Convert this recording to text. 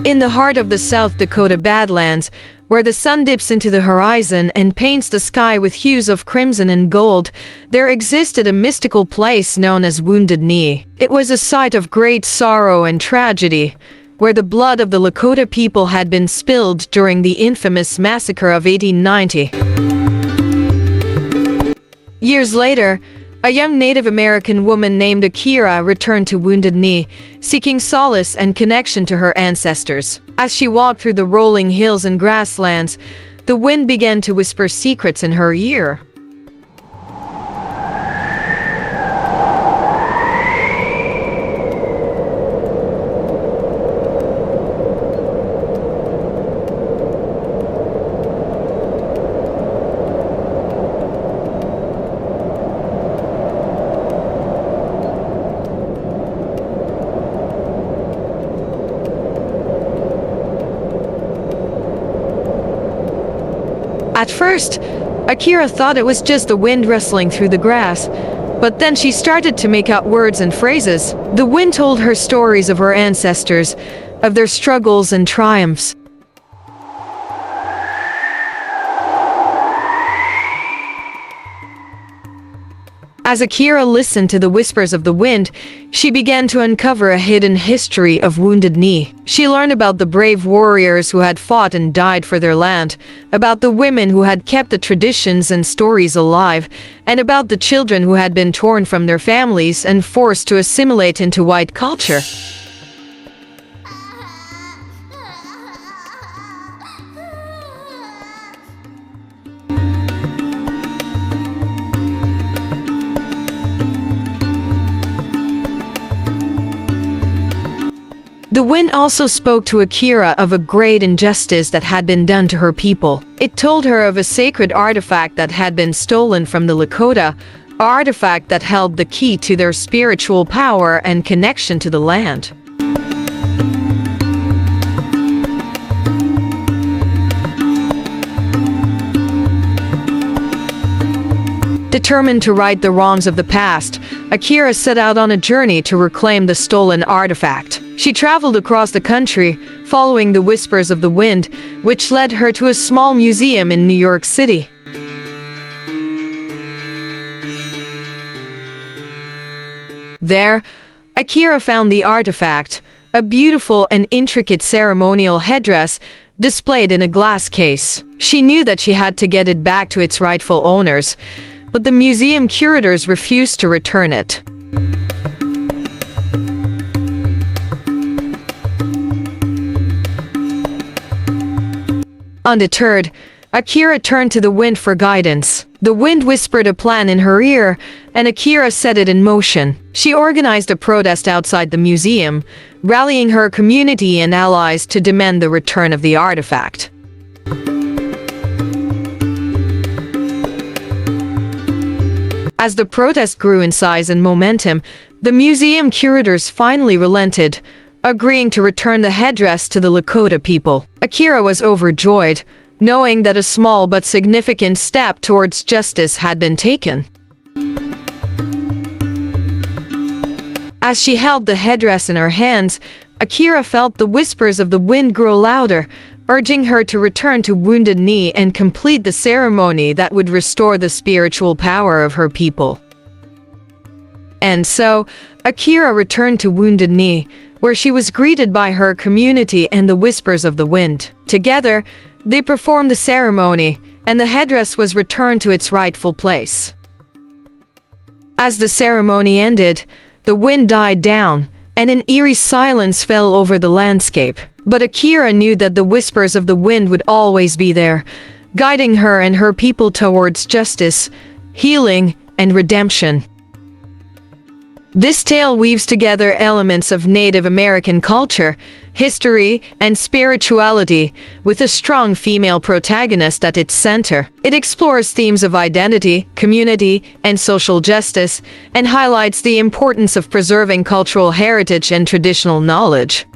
In the heart of the South Dakota Badlands, where the sun dips into the horizon and paints the sky with hues of crimson and gold, there existed a mystical place known as Wounded Knee. It was a site of great sorrow and tragedy, where the blood of the Lakota people had been spilled during the infamous massacre of 1890. Years later, a young Native American woman named Akira returned to Wounded Knee, seeking solace and connection to her ancestors. As she walked through the rolling hills and grasslands, the wind began to whisper secrets in her ear. At first, Akira thought it was just the wind rustling through the grass, but then she started to make out words and phrases. The wind told her stories of her ancestors, of their struggles and triumphs. As Akira listened to the whispers of the wind, she began to uncover a hidden history of Wounded Knee. She learned about the brave warriors who had fought and died for their land, about the women who had kept the traditions and stories alive, and about the children who had been torn from their families and forced to assimilate into white culture. The wind also spoke to Akira of a great injustice that had been done to her people. It told her of a sacred artifact that had been stolen from the Lakota, an artifact that held the key to their spiritual power and connection to the land. Determined to right the wrongs of the past, Akira set out on a journey to reclaim the stolen artifact. She traveled across the country, following the whispers of the wind, which led her to a small museum in New York City. There, Akira found the artifact, a beautiful and intricate ceremonial headdress displayed in a glass case. She knew that she had to get it back to its rightful owners, but the museum curators refused to return it. Undeterred, Akira turned to the wind for guidance. The wind whispered a plan in her ear, and Akira set it in motion. She organized a protest outside the museum, rallying her community and allies to demand the return of the artifact. As the protest grew in size and momentum, the museum curators finally relented, agreeing to return the headdress to the Lakota people. Akira was overjoyed, knowing that a small but significant step towards justice had been taken. As she held the headdress in her hands, Akira felt the whispers of the wind grow louder, urging her to return to Wounded Knee and complete the ceremony that would restore the spiritual power of her people. And so, Akira returned to Wounded Knee, where she was greeted by her community and the whispers of the wind. Together, they performed the ceremony, and the headdress was returned to its rightful place. As the ceremony ended, the wind died down, and an eerie silence fell over the landscape. But Akira knew that the whispers of the wind would always be there, guiding her and her people towards justice, healing, and redemption. This tale weaves together elements of Native American culture, history, and spirituality, with a strong female protagonist at its center. It explores themes of identity, community, and social justice, and highlights the importance of preserving cultural heritage and traditional knowledge.